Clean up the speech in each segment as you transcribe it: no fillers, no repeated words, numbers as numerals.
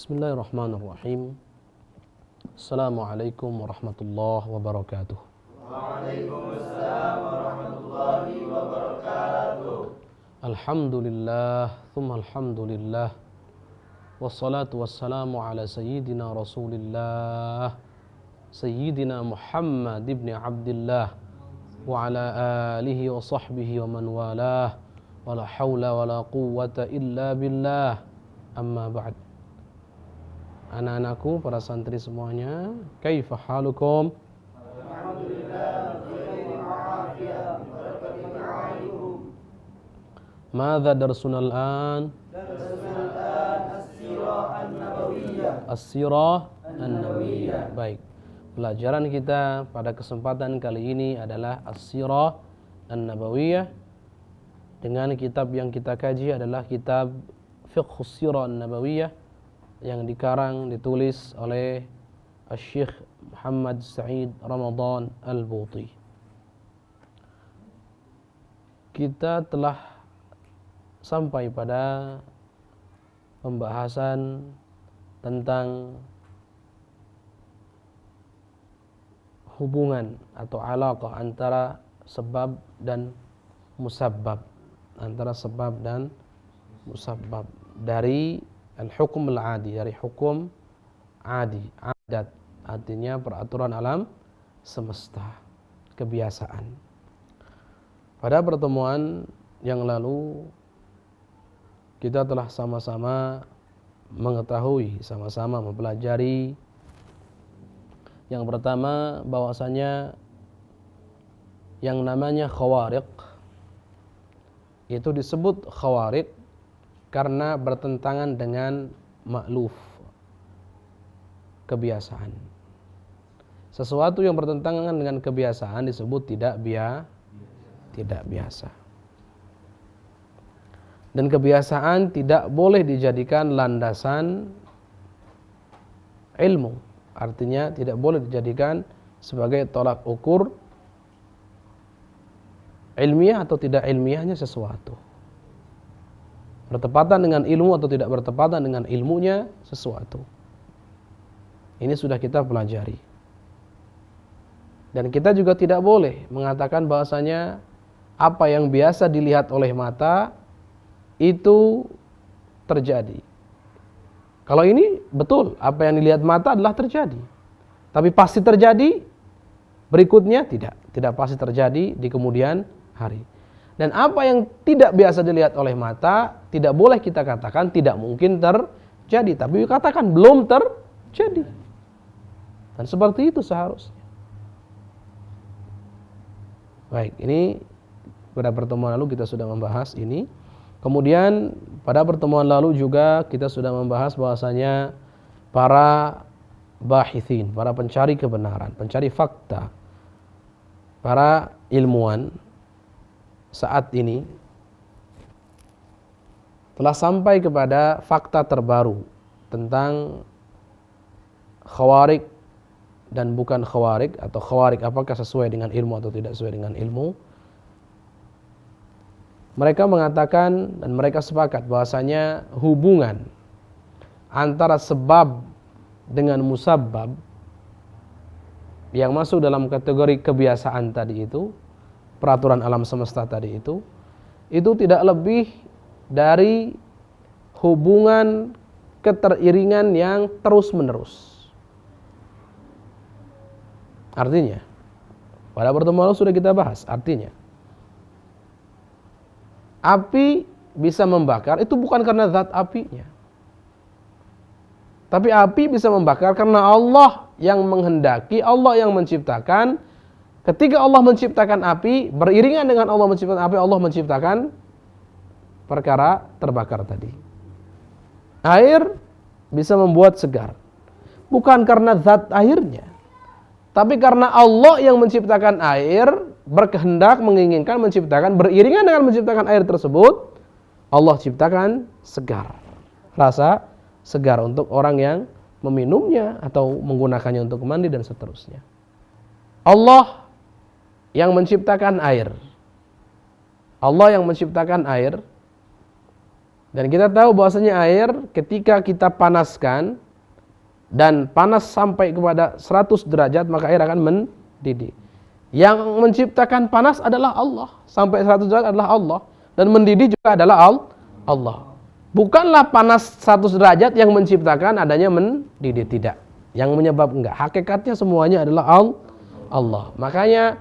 Bismillahirrahmanirrahim. Assalamualaikum warahmatullahi wabarakatuh. Waalaikumsalam warahmatullahi wabarakatuh. Alhamdulillah, thumma alhamdulillah. Wassalatu wassalamu ala sayyidina Rasulillah, Sayyidina Muhammad ibn Abdullah wa ala alihi wa sahbihi wa man walah. Wala hawla wala quwwata illa billah. Amma ba'd. Anak-anakku, para santri semuanya, kaifa halukum? Alhamdulillah, khairin wa'afiyah, barakatuh alaikum. Madza darsuna al-an? Darsuna al-an as-sirah an-nabawiyah. As-sirah an-nabawiyah. Baik. Pelajaran kita pada kesempatan kali ini adalah As-sirah an-nabawiyah. Dengan kitab yang kita kaji adalah kitab Fiqhus Sirah an-Nabawiyah yang dikarang, ditulis oleh Syekh Muhammad Sa'id Ramadan Al-Buti. Kita telah sampai pada pembahasan tentang hubungan atau alaqah antara sebab dan musabbab, antara sebab dan musabbab dari al-hukum al-adi, dari hukum adi, adat, artinya peraturan alam semesta, kebiasaan. Pada pertemuan yang lalu kita telah sama-sama mengetahui, sama-sama mempelajari yang pertama bahwasanya yang namanya khawariq itu disebut khawariq karena bertentangan dengan ma'luf, kebiasaan. Sesuatu yang bertentangan dengan kebiasaan disebut tidak biasa. Dan kebiasaan tidak boleh dijadikan landasan ilmu. Artinya tidak boleh dijadikan sebagai tolak ukur ilmiah atau tidak ilmiahnya sesuatu. Bertepatan dengan ilmu atau tidak bertepatan dengan ilmunya sesuatu. Ini sudah kita pelajari. Dan kita juga tidak boleh mengatakan bahwasanya apa yang biasa dilihat oleh mata itu terjadi. Kalau ini betul, apa yang dilihat mata adalah terjadi. Tapi pasti terjadi berikutnya tidak pasti terjadi di kemudian hari. Dan apa yang tidak biasa dilihat oleh mata, tidak boleh kita katakan tidak mungkin terjadi. Tapi katakan belum terjadi. Dan seperti itu seharusnya. Baik, ini pada pertemuan lalu kita sudah membahas ini. Kemudian pada pertemuan lalu juga kita sudah membahas bahwasanya para bahithin, para pencari kebenaran, pencari fakta, para ilmuwan saat ini telah sampai kepada fakta terbaru tentang khawarik dan bukan khawarik, atau khawarik apakah sesuai dengan ilmu atau tidak sesuai dengan ilmu. Mereka mengatakan dan mereka sepakat bahwasanya hubungan antara sebab dengan musabbab yang masuk dalam kategori kebiasaan tadi itu, peraturan alam semesta tadi itu tidak lebih dari hubungan keteriringan yang terus-menerus. Artinya, pada pertemuan sudah kita bahas, artinya api bisa membakar itu bukan karena zat apinya. Tapi api bisa membakar karena Allah yang menghendaki, Allah yang menciptakan. Ketika Allah menciptakan api, beriringan dengan Allah menciptakan api, Allah menciptakan perkara terbakar tadi. Air bisa membuat segar. Bukan karena zat airnya, tapi karena Allah yang menciptakan air, berkehendak, menginginkan, menciptakan, beriringan dengan menciptakan air tersebut, Allah ciptakan segar. Rasa segar untuk orang yang meminumnya atau menggunakannya untuk mandi dan seterusnya. Allah yang menciptakan air. Allah yang menciptakan air Dan kita tahu bahwasanya air ketika kita panaskan dan panas sampai kepada 100 derajat maka air akan mendidih. Yang menciptakan panas adalah Allah. Sampai 100 derajat adalah Allah. Dan mendidih juga adalah Allah. Bukanlah panas 100 derajat yang menciptakan adanya mendidih, tidak. Yang menyebab enggak. Hakikatnya semuanya adalah Allah. Makanya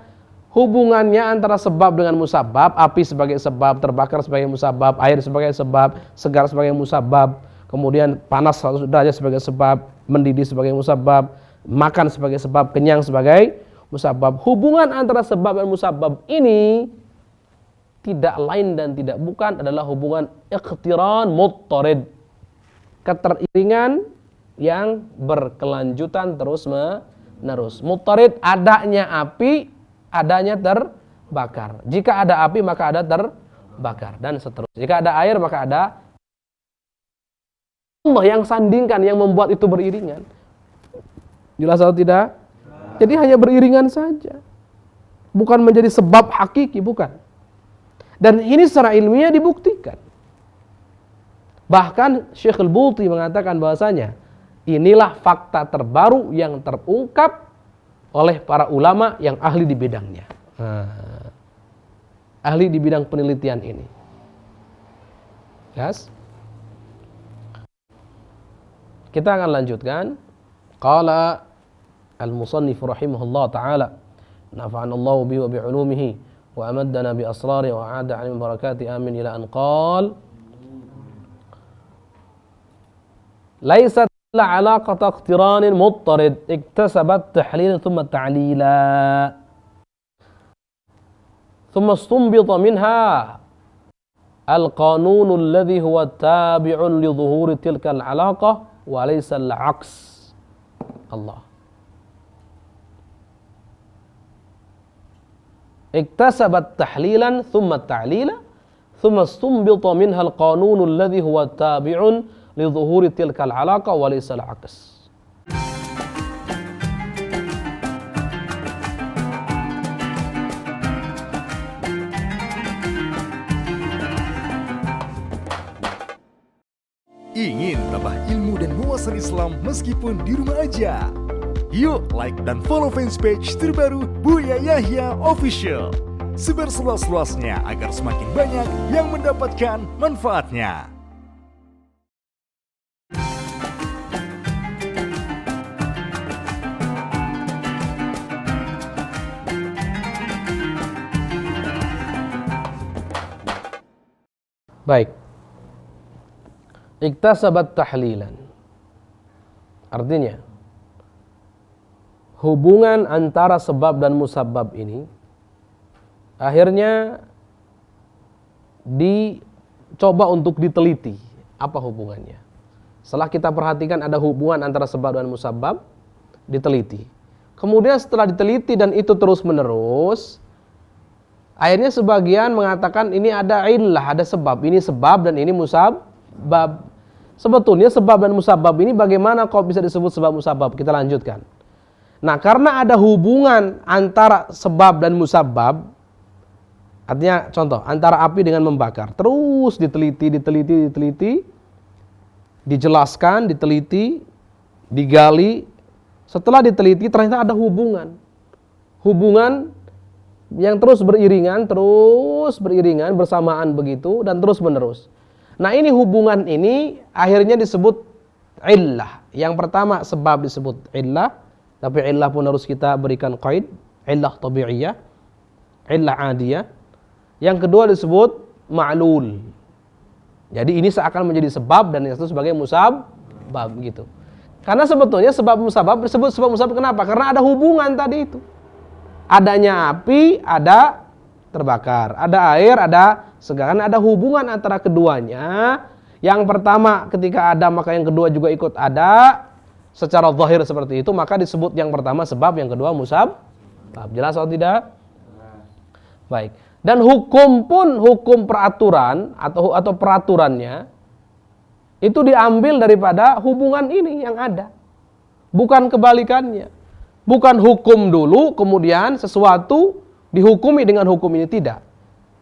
hubungannya antara sebab dengan musabab, api sebagai sebab, terbakar sebagai musabab, air sebagai sebab, segar sebagai musabab, kemudian panas 100 derajat sebagai sebab, mendidih sebagai musabab, makan sebagai sebab, kenyang sebagai musabab. Hubungan antara sebab dan musabab ini tidak lain dan tidak bukan adalah hubungan iqtiran muttarid, keteriringan yang berkelanjutan terus menerus. Muttarid adanya api, adanya terbakar. Jika ada api maka ada terbakar dan seterusnya. Jika ada air maka ada Allah yang sandingkan, yang membuat itu beriringan. Jelas atau tidak? Jadi hanya beriringan saja. Bukan menjadi sebab hakiki, bukan. Dan ini secara ilmiah dibuktikan. Bahkan Syekh Al-Buti mengatakan bahwasanya inilah fakta terbaru yang terungkap oleh para ulama yang ahli di bidangnya. Ahli di bidang penelitian ini. Yes? Kita akan lanjutkan. Qala al-musannif rahimahullah ta'ala nafa'anallahu bihi wa bi'ulumihi wa amaddana bi asrari wa a'ada 'ala barakati amin ila an qala laysat la 'alaqata iqtiranin muttarid iktasabat tahlilan thumma ta'lila thumma istunbita minha al-qanun alladhi huwa tabi'un li dhuhuri tilka al-'alaqah wa laysa al-'aks. Allah. Iktasabat tahlilan thumma ta'lila thumma istunbita minha al-qanun alladhi huwa tabi'un li dhuhuri tilka al-'alaqa wa laysa al-'aks. Ingin tambah ilmu dan wawasan Islam meskipun di rumah aja? Yuk like dan follow fanpage terbaru Buya Yahya Official. Sebar seluas-luasnya agar semakin banyak yang mendapatkan manfaatnya. Baik. Iktasabat tahlilan. Artinya hubungan antara sebab dan musabab ini akhirnya dicoba untuk diteliti apa hubungannya. Setelah kita perhatikan ada hubungan antara sebab dan musabab, diteliti. Kemudian setelah diteliti dan itu terus menerus, akhirnya sebagian mengatakan ini ada illah, ada sebab, ini sebab dan ini musabab. Sebetulnya sebab dan musabab ini bagaimana kok bisa disebut sebab musabab? Kita lanjutkan. Nah, karena ada hubungan antara sebab dan musabab, artinya contoh, antara api dengan membakar, terus diteliti, dijelaskan, diteliti, digali. Setelah diteliti ternyata ada hubungan yang terus beriringan bersamaan begitu dan terus menerus. Nah, ini hubungan ini akhirnya disebut illah. Yang pertama sebab disebut illah, tapi illah pun harus kita berikan qaid, illah tabi'iyah, illah adiyah. Yang kedua disebut ma'lul. Jadi ini seakan menjadi sebab dan itu sebagai musabab gitu. Karena sebetulnya sebab musabab disebut sebab musabab kenapa? Karena ada hubungan tadi itu. Adanya api, ada terbakar, ada air, ada segar. Karena ada hubungan antara keduanya. Yang pertama ketika ada maka yang kedua juga ikut ada. Secara zahir seperti itu maka disebut yang pertama sebab, yang kedua musabab. Jelas atau tidak? Baik. Dan hukum pun, hukum peraturan atau peraturannya itu diambil daripada hubungan ini yang ada. Bukan kebalikannya. Bukan hukum dulu kemudian sesuatu dihukumi dengan hukum ini, tidak.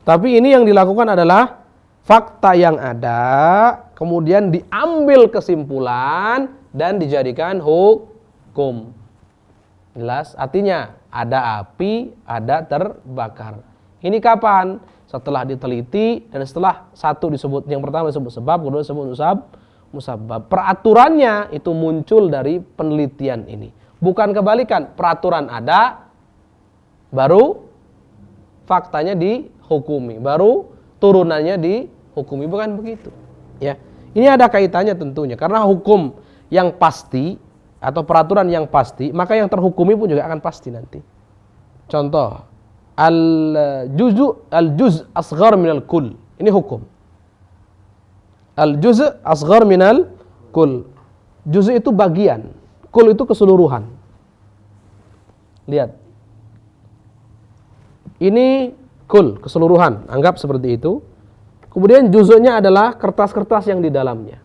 Tapi ini yang dilakukan adalah fakta yang ada, kemudian diambil kesimpulan dan dijadikan hukum. Jelas? Artinya ada api, ada terbakar. Ini kapan? Setelah diteliti dan setelah satu disebut, yang pertama disebut sebab, kedua disebut musabbab. Peraturannya itu muncul dari penelitian ini. Bukan kebalikan, peraturan ada, baru faktanya dihukumi, baru turunannya dihukumi, bukan begitu. Ya, ini ada kaitannya tentunya, karena hukum yang pasti atau peraturan yang pasti, maka yang terhukumi pun juga akan pasti nanti. Contoh, al-juz asghar minal kull. Ini hukum. Al-juz asghar minal kull. Juz itu bagian, kul itu keseluruhan. Lihat. Ini kul, keseluruhan, anggap seperti itu. Kemudian juz'nya adalah kertas-kertas yang di dalamnya.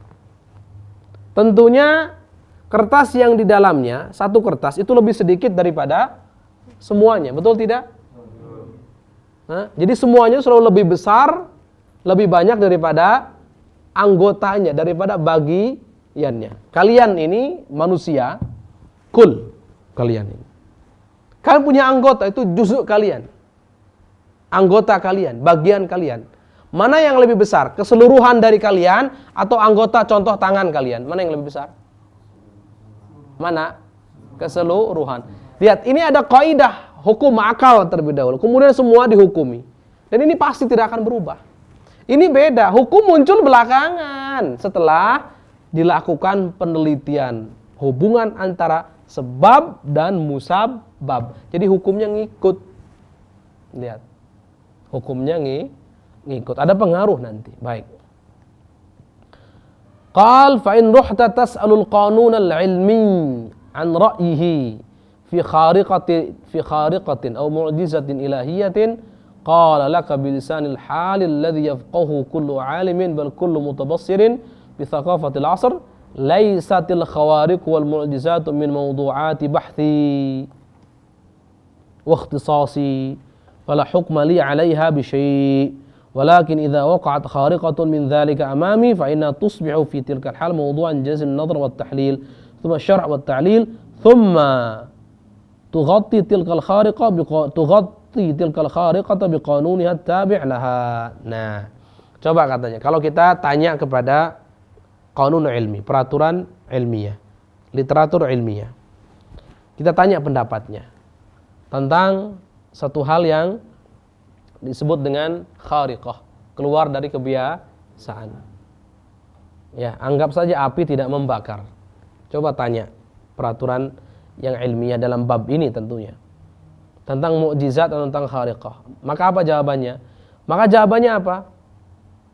Tentunya kertas yang di dalamnya, satu kertas itu lebih sedikit daripada semuanya, betul tidak? Nah, jadi semuanya selalu lebih besar, lebih banyak daripada anggotanya, daripada bagiannya. Kalian ini manusia, kul kalian ini. Kalian punya anggota, itu juzuk kalian. Anggota kalian, bagian kalian. Mana yang lebih besar? Keseluruhan dari kalian atau anggota contoh tangan kalian? Mana yang lebih besar? Mana? Keseluruhan. Lihat, ini ada kaidah hukum akal terlebih dahulu. Kemudian semua dihukumi. Dan ini pasti tidak akan berubah. Ini beda. Hukum muncul belakangan setelah dilakukan penelitian hubungan antara sebab dan musabbab. Jadi hukumnya ngikut. Lihat. Hukumnya ngikut. Ada pengaruh nanti. Baik. Qal fa in ruhta tas'alul qanun al-ilmi an ra'yihi fi khariqatin aw mu'jizatin ilahiyatin qala laka bilisanil hal alladhi yafqahu kullu 'alimin bal kullu mutabassirin bi thaqafatil 'asr laysatil khawariq wal mu'jizatu min mawdu'ati bahthi wa ikhtisasi fala hukma li 'alayha bi syai'. ولكن إذا وقعت خارقة من ذلك أمامي فإنها تصبح في تلك الحال موضوعا جاز النظر والتحليل ثم الشرع والتعليل ثم تغطي تلك الخارقة بقانونها التابع لها. Nah, coba katanya kalau kita tanya kepada qanun ilmi, peraturan ilmiah, literatur ilmiah, kita tanya pendapatnya tentang satu hal yang disebut dengan khariqah, keluar dari kebiasaan. Ya, anggap saja api tidak membakar. Coba tanya peraturan yang ilmiah dalam bab ini tentunya. Tentang mukjizat atau tentang khariqah. Maka apa jawabannya? Maka jawabannya apa?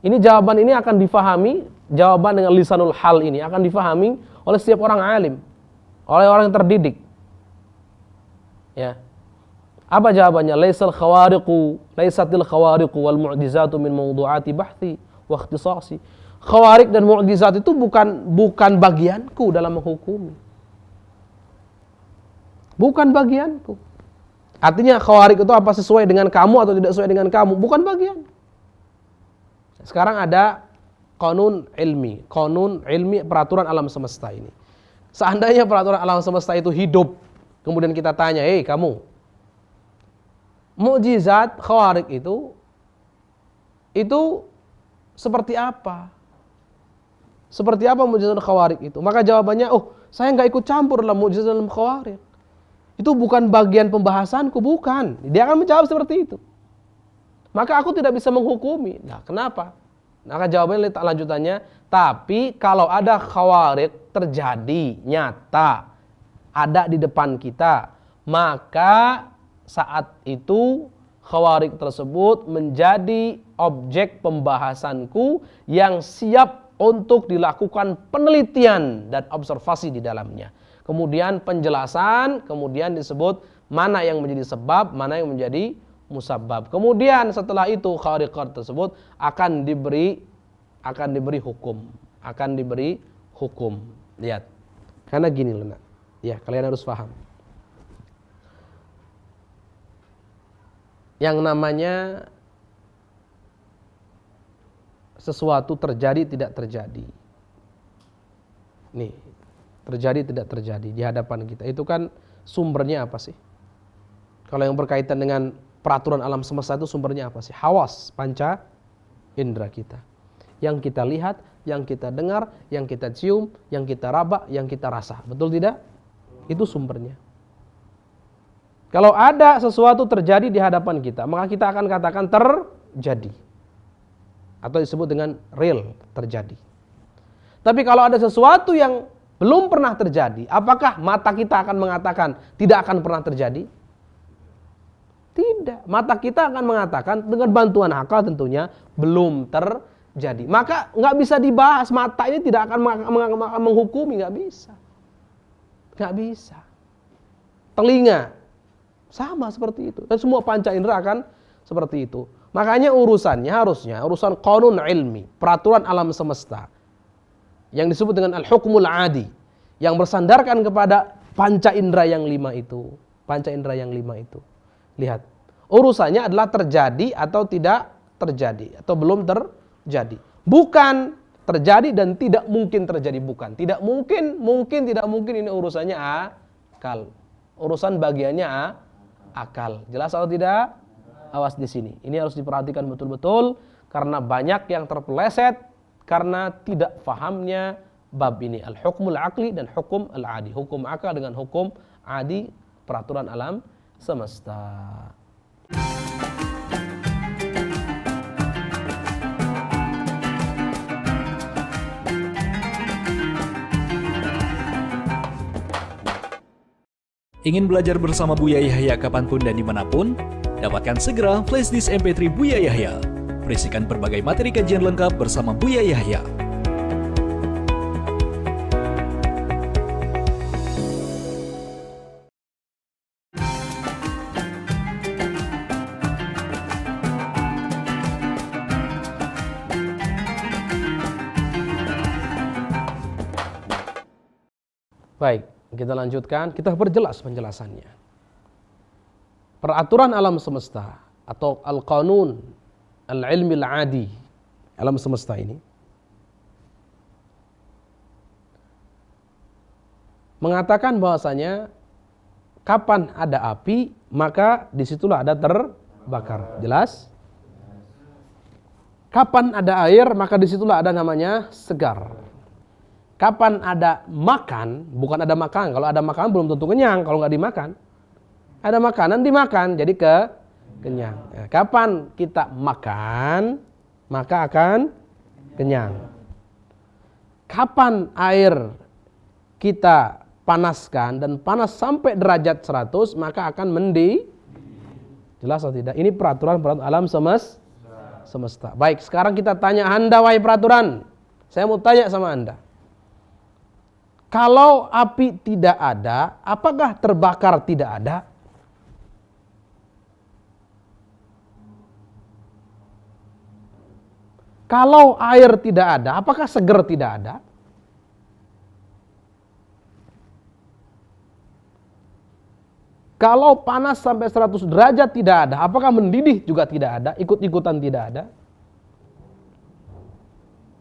Ini jawaban ini akan difahami, jawaban dengan lisanul hal ini akan difahami oleh setiap orang alim, oleh orang yang terdidik. Ya. Apa jawabannya? Laysatil khawariqu wal mu'jizatu min mawdu'ati bahthi wa ikhtisasi. Khawarik dan mu'jizat itu bukan bagianku dalam menghukumi. Bukan bagianku. Artinya khawarik itu apa sesuai dengan kamu atau tidak sesuai dengan kamu? Bukan bagian. Sekarang ada qanun ilmi peraturan alam semesta ini. Seandainya peraturan alam semesta itu hidup, kemudian kita tanya, "Hei kamu, mukjizat khawarik itu seperti apa? Seperti apa mukjizat khawarik itu?" Maka jawabannya, "Oh, saya nggak ikut campur dalam mukjizat dalam khawarik. Itu bukan bagian pembahasanku, bukan." Dia akan menjawab seperti itu. Maka aku tidak bisa menghukumi. Nah, kenapa? Maka jawabannya lanjutannya, tapi kalau ada khawarik terjadi nyata, ada di depan kita, maka saat itu khawarik tersebut menjadi objek pembahasanku yang siap untuk dilakukan penelitian dan observasi di dalamnya. Kemudian penjelasan, kemudian disebut mana yang menjadi sebab, mana yang menjadi musabbab. Kemudian setelah itu khariqat tersebut akan diberi hukum, Lihat. Karena gini loh, nak. Ya, kalian harus paham. Yang namanya sesuatu terjadi tidak terjadi. Nih, terjadi tidak terjadi di hadapan kita. Itu kan sumbernya apa sih? Kalau yang berkaitan dengan peraturan alam semesta itu sumbernya apa sih? Hawas, panca indera kita. Yang kita lihat, yang kita dengar, yang kita cium, yang kita raba, yang kita rasa. Betul tidak? Itu sumbernya. Kalau ada sesuatu terjadi di hadapan kita, maka kita akan katakan terjadi. Atau disebut dengan real, terjadi. Tapi kalau ada sesuatu yang belum pernah terjadi, apakah mata kita akan mengatakan tidak akan pernah terjadi? Tidak. Mata kita akan mengatakan dengan bantuan akal tentunya belum terjadi. Maka nggak bisa dibahas, mata ini tidak akan menghukumi, nggak bisa. Nggak bisa. Telinga sama seperti itu. Dan semua panca indera akan seperti itu. Makanya urusannya harusnya urusan qanun ilmi, peraturan alam semesta yang disebut dengan al-hukmul adi, yang bersandarkan kepada panca indera yang 5 itu. Panca indera yang 5 itu. Lihat, urusannya adalah terjadi atau tidak terjadi, atau belum terjadi. Bukan terjadi dan tidak mungkin terjadi, bukan. Tidak mungkin, mungkin, tidak mungkin, ini urusannya akal. Urusan bagiannya akal. Jelas atau tidak? Awas di sini. Ini harus diperhatikan betul-betul karena banyak yang terpeleset karena tidak fahamnya bab ini. Al-hukmul aqli dan hukum al-adi. Hukum akal dengan hukum adi, peraturan alam semesta. Ingin belajar bersama Buya Yahya kapanpun dan dimanapun? Dapatkan segera flashdisk MP3 Buya Yahya. Berisikan berbagai materi kajian lengkap bersama Buya Yahya. Baik, kita lanjutkan, kita perjelas penjelasannya. Peraturan alam semesta atau al-qanun al-ilmi al-adi, alam semesta ini mengatakan bahwasanya kapan ada api maka disitulah ada terbakar. Jelas? Kapan ada air maka disitulah ada namanya segar. Kapan ada makan, bukan ada makan. Kalau ada makan belum tentu kenyang kalau nggak dimakan. Ada makanan dimakan, jadi kenyang. Nah, kapan kita makan, maka akan kenyang. Kapan air kita panaskan dan panas sampai derajat 100, maka akan mendidih. Jelas atau tidak? Ini peraturan alam semesta. Baik, sekarang kita tanya Anda, wahai peraturan. Saya mau tanya sama Anda. Kalau api tidak ada, apakah terbakar tidak ada? Kalau air tidak ada, apakah seger tidak ada? Kalau panas sampai 100 derajat tidak ada, apakah mendidih juga tidak ada? Ikut-ikutan tidak ada?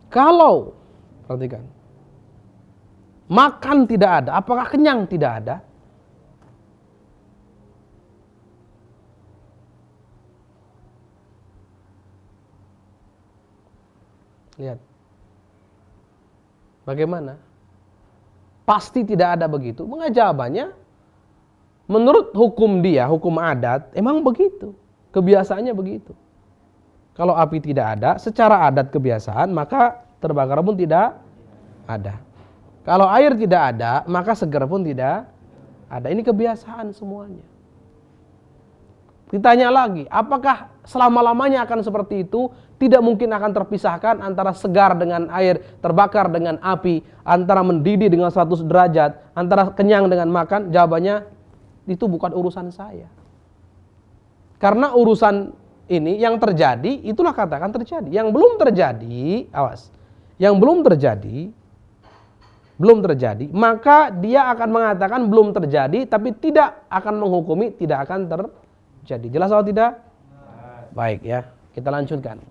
Kalau, perhatikan, makan tidak ada, apakah kenyang tidak ada? Lihat. Bagaimana? Pasti tidak ada begitu. Maka jawabannya, menurut hukum dia, hukum adat, emang begitu. Kebiasaannya begitu. Kalau api tidak ada, secara adat kebiasaan, maka terbakar pun tidak ada. Kalau air tidak ada, maka segar pun tidak ada. Ini kebiasaan semuanya. Ditanya lagi, apakah selama-lamanya akan seperti itu? Tidak mungkin akan terpisahkan antara segar dengan air, terbakar dengan api, antara mendidih dengan 100 derajat, antara kenyang dengan makan. Jawabannya, itu bukan urusan saya. Karena urusan ini yang terjadi, itulah katakan terjadi. Yang belum terjadi, awas. Yang belum terjadi, maka dia akan mengatakan belum terjadi, tapi tidak akan menghukumi tidak akan terjadi. Jelas atau tidak? Baik ya, kita lanjutkan.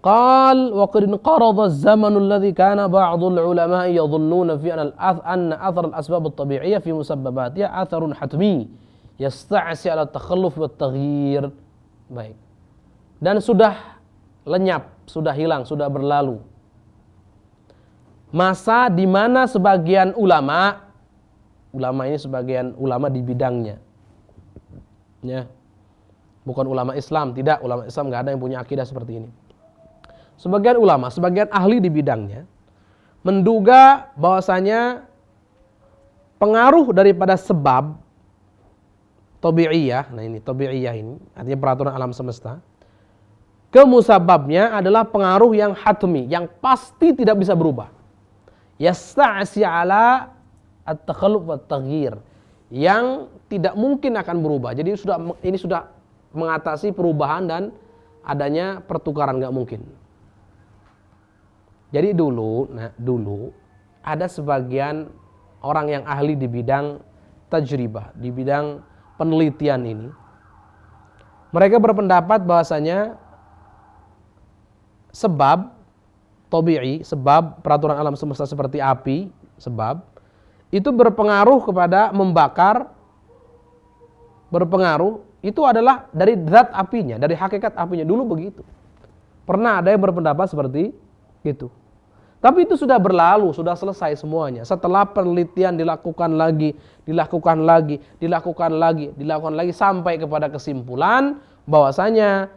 Qal wa qad inqarada az-zamanu alladhi kana ba'dhu al-ulama'i yadhunnuna fi anna athar al-asbab at-tabi'iyyah fi musabbabatiha atharun hatmi yasta'si 'ala at-takhalluf wa at-taghyir. Baik. Dan sudah lenyap, sudah hilang, sudah berlalu masa di mana sebagian ulama ini sebagian ulama di bidangnya, ya, bukan ulama Islam, tidak, ulama Islam nggak ada yang punya akidah seperti ini. Sebagian ulama, sebagian ahli di bidangnya menduga bahwasanya pengaruh daripada sebab tabi'iyah, nah ini tabi'iyah ini artinya peraturan alam semesta, ke musababnya adalah pengaruh yang hatmi, yang pasti tidak bisa berubah. Yasta'si 'ala at-takhalluf wa at-taghyir, yang tidak mungkin akan berubah. Jadi ini sudah mengatasi perubahan dan adanya pertukaran, nggak mungkin. Jadi dulu ada sebagian orang yang ahli di bidang tajribah, di bidang penelitian ini. Mereka berpendapat bahwasanya sebab tabi'i, sebab peraturan alam semesta seperti api, sebab itu berpengaruh kepada membakar, berpengaruh itu adalah dari zat apinya, dari hakikat apinya. Dulu begitu. Pernah ada yang berpendapat seperti itu. Tapi itu sudah berlalu, sudah selesai semuanya. Setelah penelitian dilakukan lagi sampai kepada kesimpulan bahwasanya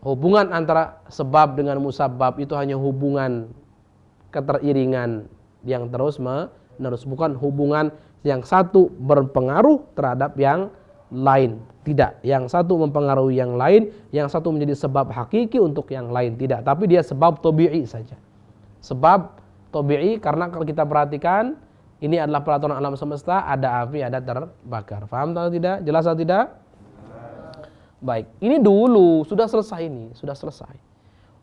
hubungan antara sebab dengan musabab itu hanya hubungan keteriringan yang terus menerus, bukan hubungan yang satu berpengaruh terhadap yang lain. Tidak, yang satu mempengaruhi yang lain, yang satu menjadi sebab hakiki untuk yang lain, tidak. Tapi dia sebab tabi'i saja. Sebab tabi'i karena kalau kita perhatikan ini adalah peraturan alam semesta, ada api, ada terbakar. Paham atau tidak? Jelas atau tidak? Baik, ini dulu sudah selesai ini, sudah selesai.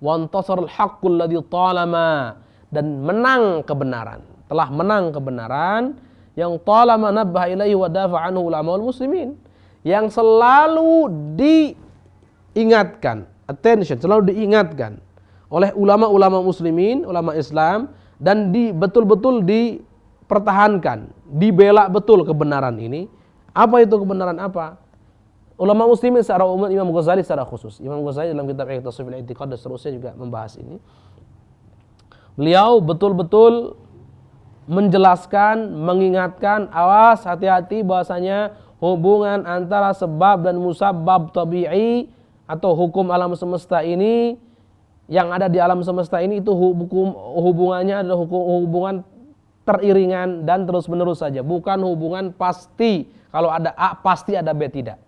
Wantasarul haqqul ladzi talama, dan menang kebenaran, telah menang kebenaran yang talama nabbaha ilaihi wa dafa anhu ulamaul muslimin, yang selalu diingatkan, attention, selalu diingatkan oleh ulama-ulama muslimin, ulama Islam, dan betul-betul dipertahankan, dibela betul kebenaran ini. Apa itu kebenaran apa? Ulama muslimin secara umum, Imam Ghazali secara khusus. Imam Ghazali dalam kitab Iqtisadul I'tiqad dan seterusnya juga membahas ini. Beliau betul-betul menjelaskan, mengingatkan, awas, hati-hati bahwasanya hubungan antara sebab dan musabab tabi'i atau hukum alam semesta ini, yang ada di alam semesta ini itu hubungannya adalah hubungan teriringan dan terus menerus saja, bukan hubungan pasti. Kalau ada A pasti ada B, tidak.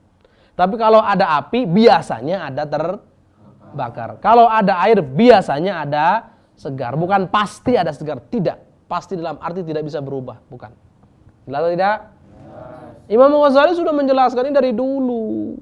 Tapi kalau ada api biasanya ada terbakar. Kalau ada air biasanya ada segar, bukan pasti ada segar, tidak. Pasti dalam arti tidak bisa berubah, bukan. Jelas atau tidak? Imam Ghazali sudah menjelaskan ini dari dulu.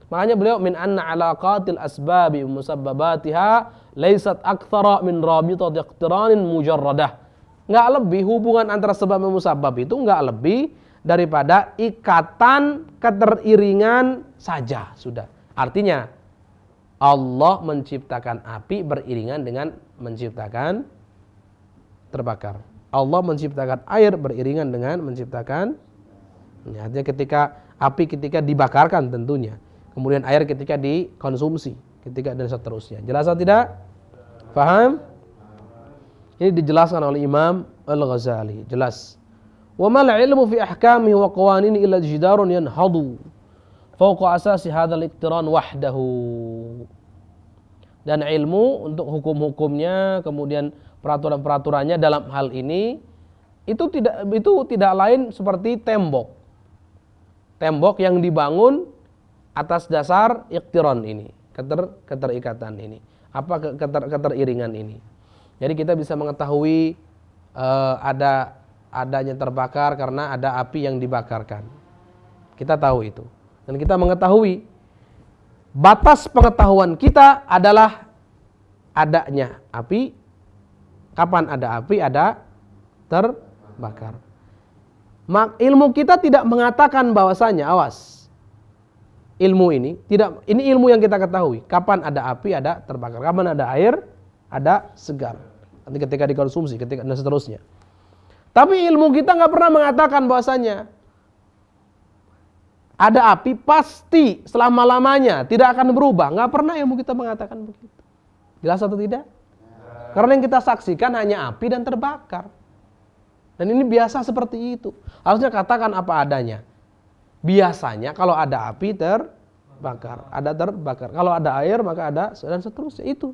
Makanya beliau min anna alaqatil asbabi musabbabatiha laysat aktsara min rabitati iqtiranin mujarradah. Enggak lebih, hubungan antara sebab dan musabab itu enggak lebih daripada ikatan keteriringan saja, sudah. Artinya Allah menciptakan api beriringan dengan menciptakan terbakar. Allah menciptakan air beriringan dengan menciptakan, artinya ketika dibakarkan tentunya, kemudian air ketika dikonsumsi, ketika dan seterusnya. Jelas atau tidak? Paham? Ini dijelaskan oleh Imam Al-Ghazali, jelas. Wa mal ilmu fi ahkamihi wa qawaninihi illa jidarun yanhadu fawqa asasi hadzal iqtiran wahdahu. Dan ilmu untuk hukum-hukumnya, kemudian peraturan-peraturannya dalam hal ini itu tidak lain seperti tembok. Tembok yang dibangun atas dasar iqtiran ini, keterikatan ini, keteriringan ini. Jadi kita bisa mengetahui adanya terbakar karena ada api yang dibakarkan. Kita tahu itu. Dan kita mengetahui batas pengetahuan kita adalah adanya api. Kapan ada api, ada terbakar. Ilmu kita tidak mengatakan bahwasanya, awas, ilmu ini tidak, ini ilmu yang kita ketahui. Kapan ada api, ada terbakar. Kapan ada air, ada segar. Nanti ketika dikonsumsi, ketika dan seterusnya. Tapi ilmu kita nggak pernah mengatakan bahwasanya ada api pasti selama-lamanya tidak akan berubah. Nggak pernah ilmu kita mengatakan begitu. Jelas atau tidak? Karena yang kita saksikan hanya api dan terbakar. Dan ini biasa seperti itu. Harusnya katakan apa adanya. Biasanya kalau ada api terbakar, ada terbakar. Kalau ada air maka ada dan seterusnya itu.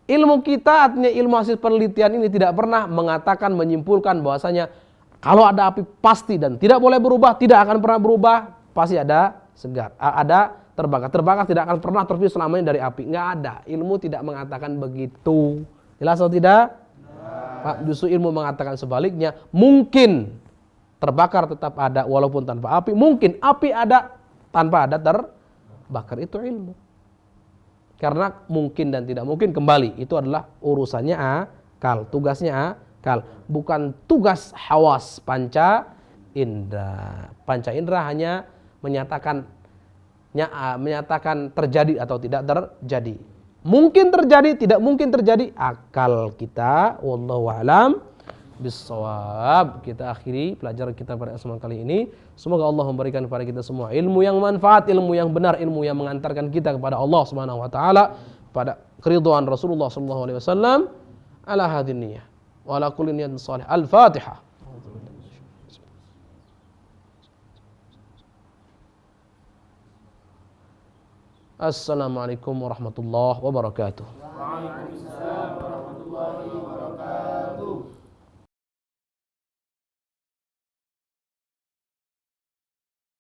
Ilmu kita artinya ilmu hasil penelitian ini tidak pernah mengatakan menyimpulkan bahwasanya kalau ada api pasti dan tidak boleh berubah, tidak akan pernah berubah, pasti ada segar, ada terbakar. Terbakar tidak akan pernah terpisah selamanya dari api. Enggak ada. Ilmu tidak mengatakan begitu. Jelas atau tidak? Pak, justru ilmu mengatakan sebaliknya. Mungkin terbakar tetap ada walaupun tanpa api. Mungkin api ada tanpa ada terbakar. Itu ilmu. Karena mungkin dan tidak mungkin kembali itu adalah urusannya akal, tugasnya akal, bukan tugas hawas panca indera. Panca indera hanya menyatakan terjadi atau tidak terjadi. Mungkin terjadi, tidak mungkin terjadi, akal kita. Wallahu a'lam bissawab. Kita akhiri pelajaran kita pada kesempatan kali ini. Semoga Allah memberikan kepada kita semua ilmu yang manfaat, ilmu yang benar, ilmu yang mengantarkan kita kepada Allah Subhanahu wa taala, pada keridhaan Rasulullah sallallahu alaihi wasallam. Ala hadhihi niyyah wa ala kulli niyatin shalih. Al-Fatihah. Assalamualaikum warahmatullahi wabarakatuh. Waalaikumsalam.